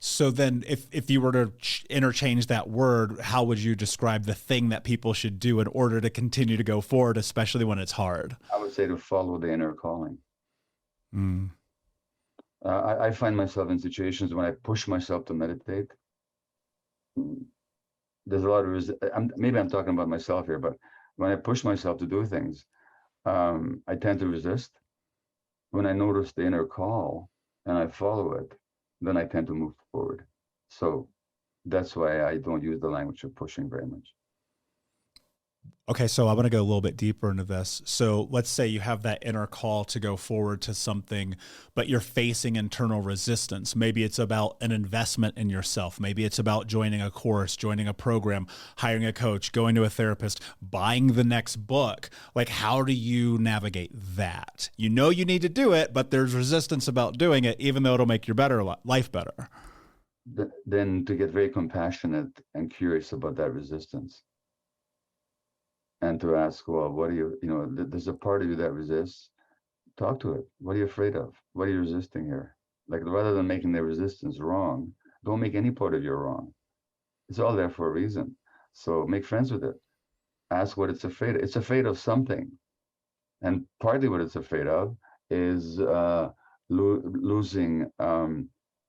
A: So then if you were to interchange that word, how would you describe the thing that people should do in order to continue to go forward, especially when it's hard?
B: I would say to follow the inner calling.
A: Mm.
B: I find myself in situations when I push myself to meditate. There's a lot of maybe I'm talking about myself here, but when I push myself to do things, I tend to resist. When I notice the inner call and I follow it, then I tend to move forward. So that's why I don't use the language of pushing very much.
A: Okay, so I'm going to go a little bit deeper into this. So let's say you have that inner call to go forward to something, but you're facing internal resistance. Maybe it's about an investment in yourself. Maybe it's about joining a course, joining a program, hiring a coach, going to a therapist, buying the next book. Like, how do you navigate that? You know you need to do it, but there's resistance about doing it, even though it'll make your life better.
B: Then to get very compassionate and curious about that resistance, and to ask, well, what do you, there's a part of you that resists. Talk to it. What are you afraid of? What are you resisting here? Like, rather than making the resistance wrong, don't make any part of you wrong. It's all there for a reason. So make friends with it. Ask what it's afraid of. It's afraid of something. And partly what it's afraid of is losing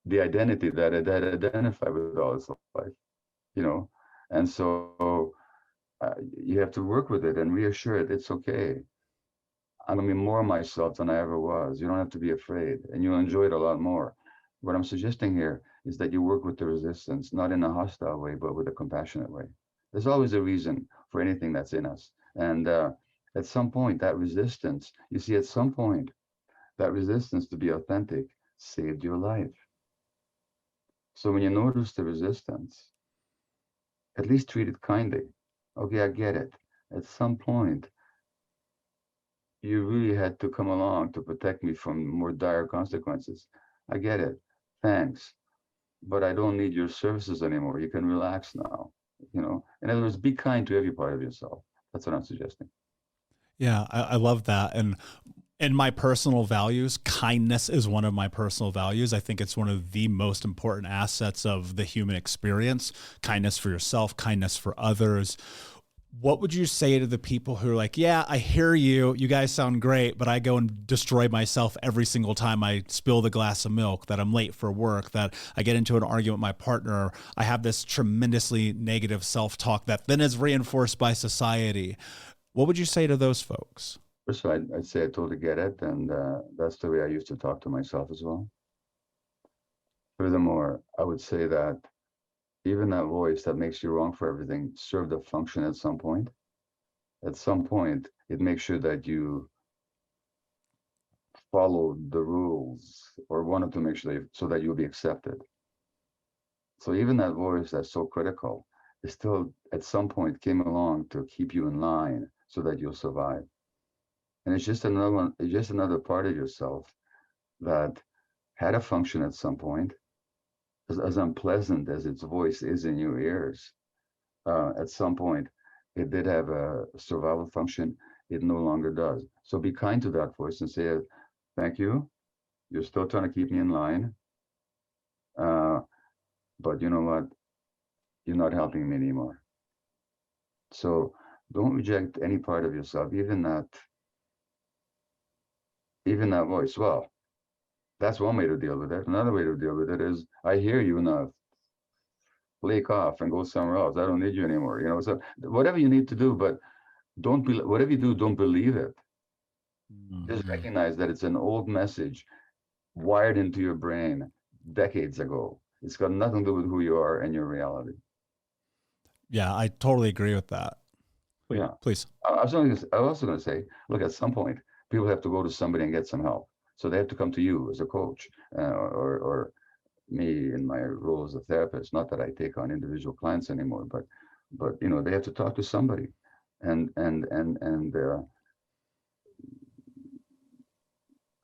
B: the identity that it had identified with all its life, you know? And so you have to work with it and reassure it it's okay. I'm gonna be more myself than I ever was. You don't have to be afraid, and you'll enjoy it a lot more. What I'm suggesting here is that you work with the resistance, not in a hostile way, but with a compassionate way. There's always a reason for anything that's in us. And at some point, that resistance, you see, at some point, that resistance to be authentic saved your life. So when you notice the resistance, at least treat it kindly. Okay, I get it. At some point, you really had to come along to protect me from more dire consequences. I get it. Thanks. But I don't need your services anymore. You can relax now. In other words, be kind to every part of yourself. That's what I'm suggesting.
A: Yeah, I love that. And in my personal values, kindness is one of my personal values. I think it's one of the most important assets of the human experience. Kindness for yourself, kindness for others. What would you say to the people who are like, yeah, I hear you. You guys sound great, but I go and destroy myself every single time I spill the glass of milk, that I'm late for work, that I get into an argument with my partner. I have this tremendously negative self-talk that then is reinforced by society. What would you say to those folks?
B: First of all, I'd say I totally get it. And that's the way I used to talk to myself as well. Furthermore, I would say that even that voice that makes you wrong for everything served a function at some point. At some point, it makes sure that you follow the rules, or wanted to make sure so that you'll be accepted. So even that voice that's so critical is still at some point came along to keep you in line so that you'll survive. And it's just another one, it's just another part of yourself that had a function at some point. As unpleasant as its voice is in your ears, at some point it did have a survival function. It no longer does. So be kind to that voice and say, thank you. You're still trying to keep me in line. But you know what? You're not helping me anymore. So don't reject any part of yourself, even that voice. Well, that's one way to deal with it. Another way to deal with it is, I hear you now. Flake off and go somewhere else. I don't need you anymore. So whatever you need to do, but whatever you do, don't believe it. Just recognize that it's an old message wired into your brain decades ago. It's got nothing to do with who you are and your reality.
A: Yeah, I totally agree with that.
B: Yeah.
A: Please.
B: I was also going to say, look, at some point, people have to go to somebody and get some help. So they have to come to you as a coach, or me in my role as a therapist. Not that I take on individual clients anymore, but they have to talk to somebody, and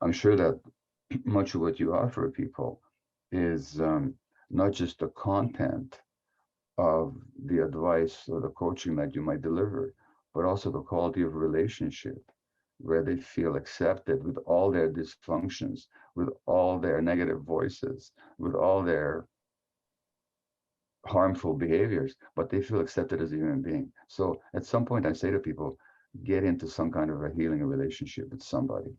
B: I'm sure that much of what you offer people is not just the content of the advice or the coaching that you might deliver, but also the quality of relationship, where they feel accepted with all their dysfunctions, with all their negative voices, with all their harmful behaviors, but they feel accepted as a human being. So at some point, I say to people, get into some kind of a healing relationship with somebody.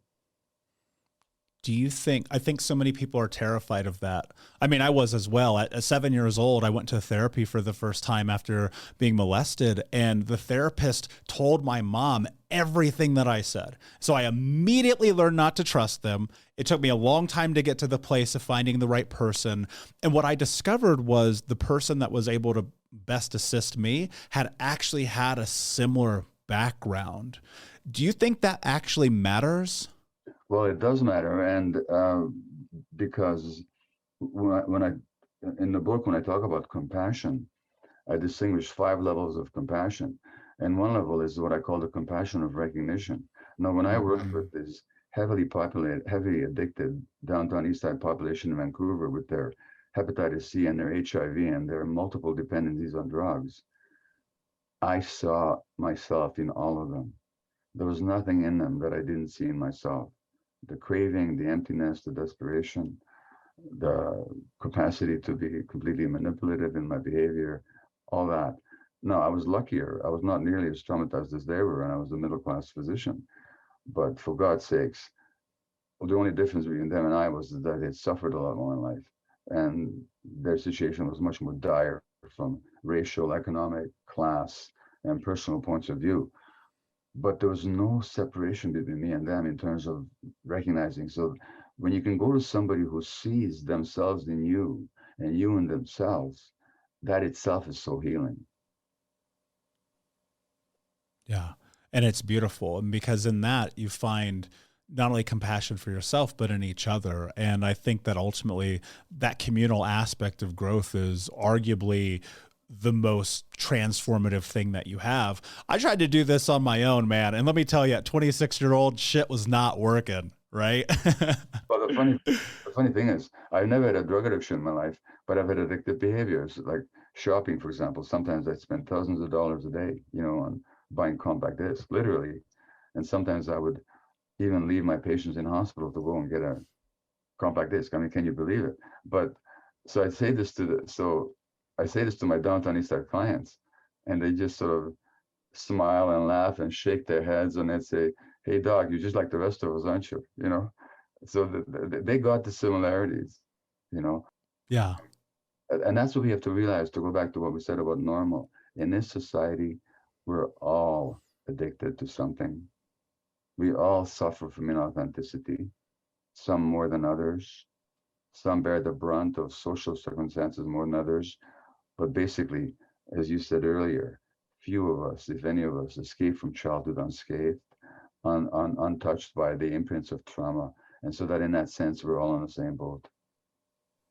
A: Do you think, I think so many people are terrified of that. I mean, I was as well. At 7 years old, I went to therapy for the first time after being molested, and the therapist told my mom everything that I said. So I immediately learned not to trust them. It took me a long time to get to the place of finding the right person. And what I discovered was the person that was able to best assist me had actually had a similar background. Do you think that actually matters?
B: Well, it does matter, and because when I in the book when I talk about compassion, I distinguish 5 levels of compassion, and one level is what I call the compassion of recognition. Now, when I worked with this heavily populated, heavily addicted downtown East Side population in Vancouver with their hepatitis C and their HIV and their multiple dependencies on drugs, I saw myself in all of them. There was nothing in them that I didn't see in myself. The craving, the emptiness, the desperation, the capacity to be completely manipulative in my behavior, all that. No, I was luckier. I was not nearly as traumatized as they were, and I was a middle-class physician. But for God's sakes, the only difference between them and I was that they'd suffered a lot more in life, and their situation was much more dire from racial, economic, class, and personal points of view. But there was no separation between me and them in terms of recognizing. So when you can go to somebody who sees themselves in you and you in themselves, that itself is so healing.
A: Yeah. And it's beautiful. And because in that you find not only compassion for yourself, but in each other. And I think that ultimately that communal aspect of growth is arguably the most transformative thing that you have. I tried to do this on my own, man. And let me tell you, at 26-year-old, shit was not working, right?
B: Well, the funny thing is, I've never had a drug addiction in my life, but I've had addictive behaviors like shopping, for example. Sometimes I spend thousands of dollars a day, on buying compact discs, literally. And sometimes I would even leave my patients in hospital to go and get a compact disc. I mean, can you believe it? But so I say this to my downtown East Side clients, and they just sort of smile and laugh and shake their heads, and they'd say, "Hey, doc, you're just like the rest of us, aren't you?" So they got the similarities, you know.
A: Yeah.
B: And that's what we have to realize, to go back to what we said about normal. In this society, we're all addicted to something. We all suffer from inauthenticity, some more than others. Some bear the brunt of social circumstances more than others. But basically, as you said earlier, few of us, if any of us, escape from childhood unscathed, untouched by the imprints of trauma. And so that in that sense, we're all on the same boat.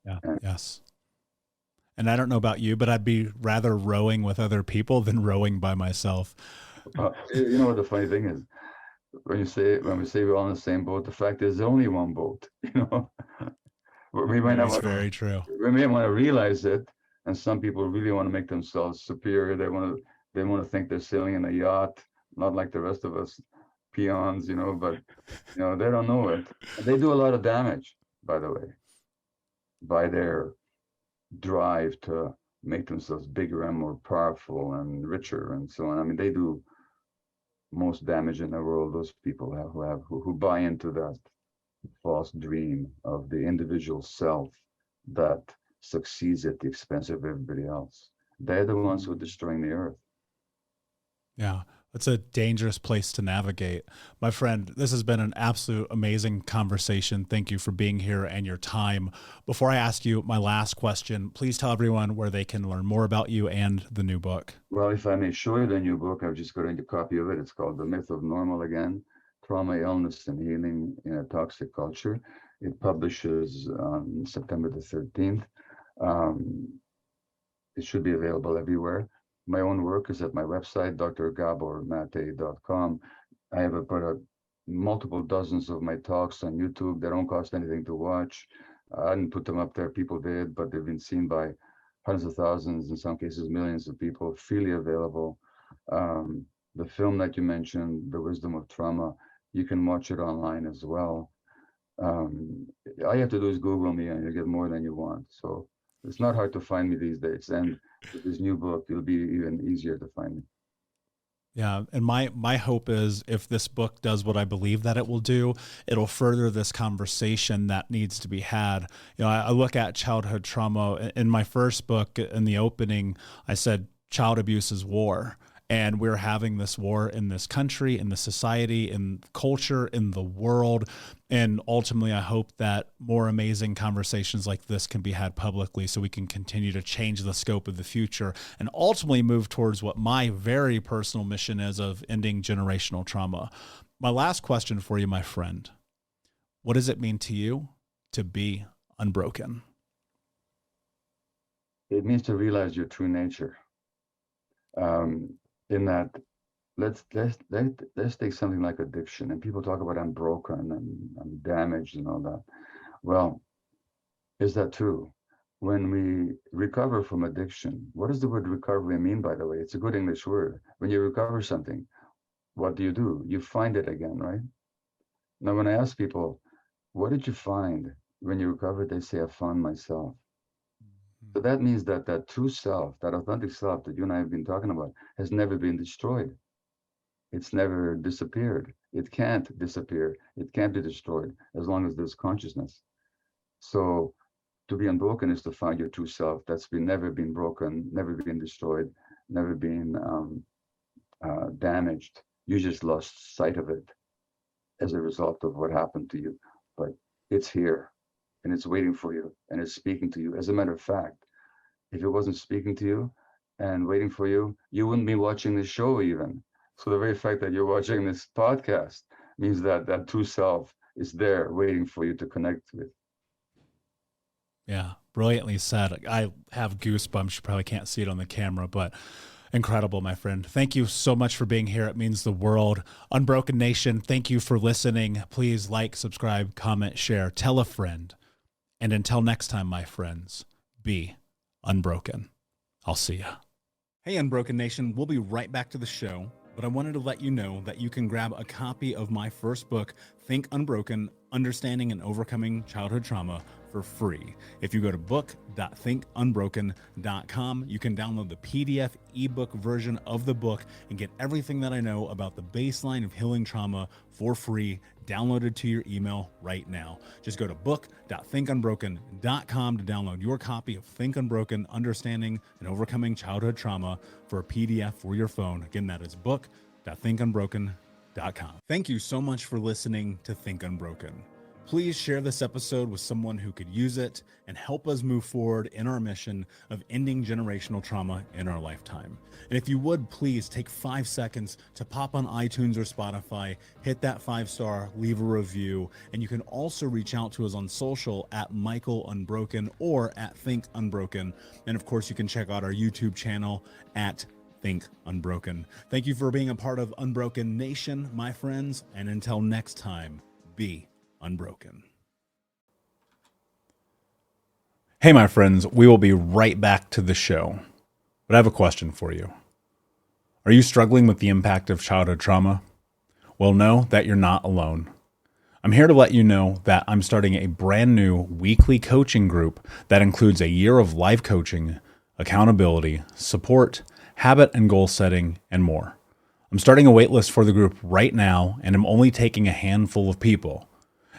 A: Yeah.
B: And
A: Yes. And I don't know about you, but I'd be rather rowing with other people than rowing by myself.
B: you know what the funny thing is? When we say we're all on the same boat, the fact is there's only one boat. We might not
A: It's
B: want
A: very true.
B: we may want to realize it, and some people really want to make themselves superior. They want to think they're sailing in a yacht, not like the rest of us peons, but they don't know it. And they do a lot of damage, by the way, by their drive to make themselves bigger and more powerful and richer and so on. I mean, they do most damage in the world. Those people who buy into that false dream of the individual self that succeeds at the expense of everybody else. They're the ones who are destroying the earth.
A: Yeah, it's a dangerous place to navigate. My friend, this has been an absolute amazing conversation. Thank you for being here and your time. Before I ask you my last question, please tell everyone where they can learn more about you and the new book.
B: Well, if I may show you the new book, I've just got a copy of it. It's called The Myth of Normal Again, Trauma, Illness, and Healing in a Toxic Culture. It publishes on September the 13th. It should be available everywhere. My own work is at my website, drgabormate.com. I have about multiple dozens of my talks on YouTube. They don't cost anything to watch. I didn't put them up there, people did, but they've been seen by hundreds of thousands, in some cases millions of people, freely available. The film that you mentioned, The Wisdom of Trauma, you can watch it online as well. All you have to do is Google me and you get more than you want. So it's not hard to find me these days. And with this new book, it'll be even easier to find me.
A: Yeah, and my hope is if this book does what I believe that it will do, it'll further this conversation that needs to be had. I look at childhood trauma in my first book. In the opening, I said child abuse is war. And we're having this war in this country, in the society, in culture, in the world. And ultimately, I hope that more amazing conversations like this can be had publicly so we can continue to change the scope of the future and ultimately move towards what my very personal mission is of ending generational trauma. My last question for you, my friend, what does it mean to you to be unbroken?
B: It means to realize your true nature. In that, let's take something like addiction, and people talk about I'm broken and I'm damaged and all that. Well, is that true? When we recover from addiction, what does the word recovery mean, by the way? It's a good English word. When you recover something, what do? You find it again, right? Now, when I ask people, what did you find when you recovered? They say, I found myself. So that means that that true self, that authentic self that you and I have been talking about, has never been destroyed. It's never disappeared. It can't disappear. It can't be destroyed as long as there's consciousness. So to be unbroken is to find your true self that's never been broken, never been destroyed, never been damaged. You just lost sight of it as a result of what happened to you. But it's here. And it's waiting for you, and it's speaking to you. As a matter of fact, if it wasn't speaking to you and waiting for you, you wouldn't be watching this show even. So the very fact that you're watching this podcast means that that true self is there waiting for you to connect with.
A: Yeah, brilliantly said. I have goosebumps. You probably can't see it on the camera, but incredible, my friend. Thank you so much for being here. It means the world. Unbroken Nation, thank you for listening. Please like, subscribe, comment, share, tell a friend. And until next time, my friends, be unbroken. I'll see ya. Hey, Unbroken Nation, we'll be right back to the show, but I wanted to let you know that you can grab a copy of my first book, Think Unbroken, Understanding and Overcoming Childhood Trauma, for free. If you go to book.thinkunbroken.com, you can download the PDF ebook version of the book and get everything that I know about the baseline of healing trauma for free, downloaded to your email right now. Just go to book.thinkunbroken.com to download your copy of Think Unbroken, Understanding and Overcoming Childhood Trauma for a PDF for your phone. Again, that is book.thinkunbroken.com. Thank you so much for listening to Think Unbroken. Please share this episode with someone who could use it and help us move forward in our mission of ending generational trauma in our lifetime. And if you would, please take 5 seconds to pop on iTunes or Spotify, hit that 5-star, leave a review, and you can also reach out to us on social at Michael Unbroken or at Think Unbroken. And of course, you can check out our YouTube channel at Think Unbroken. Thank you for being a part of Unbroken Nation, my friends, and until next time, be unbroken. Hey, my friends, we will be right back to the show, but I have a question for you. Are you struggling with the impact of childhood trauma? Well, know that you're not alone. I'm here to let you know that I'm starting a brand new weekly coaching group that includes a year of live coaching, accountability, support, habit and goal setting, and more. I'm starting a waitlist for the group right now, and I'm only taking a handful of people.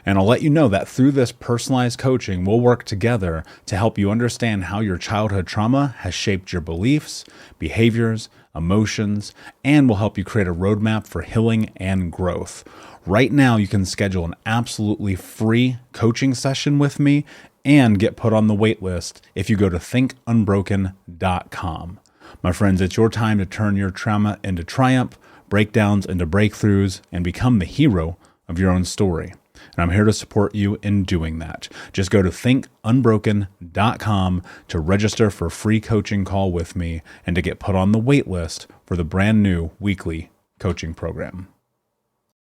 A: And I'll let you know that through this personalized coaching, we'll work together to help you understand how your childhood trauma has shaped your beliefs, behaviors, emotions, and will help you create a roadmap for healing and growth. Right now, you can schedule an absolutely free coaching session with me and get put on the wait list if you go to thinkunbroken.com. My friends, it's your time to turn your trauma into triumph, breakdowns into breakthroughs, and become the hero of your own story. And I'm here to support you in doing that. Just go to thinkunbroken.com to register for a free coaching call with me and to get put on the wait list for the brand new weekly coaching program.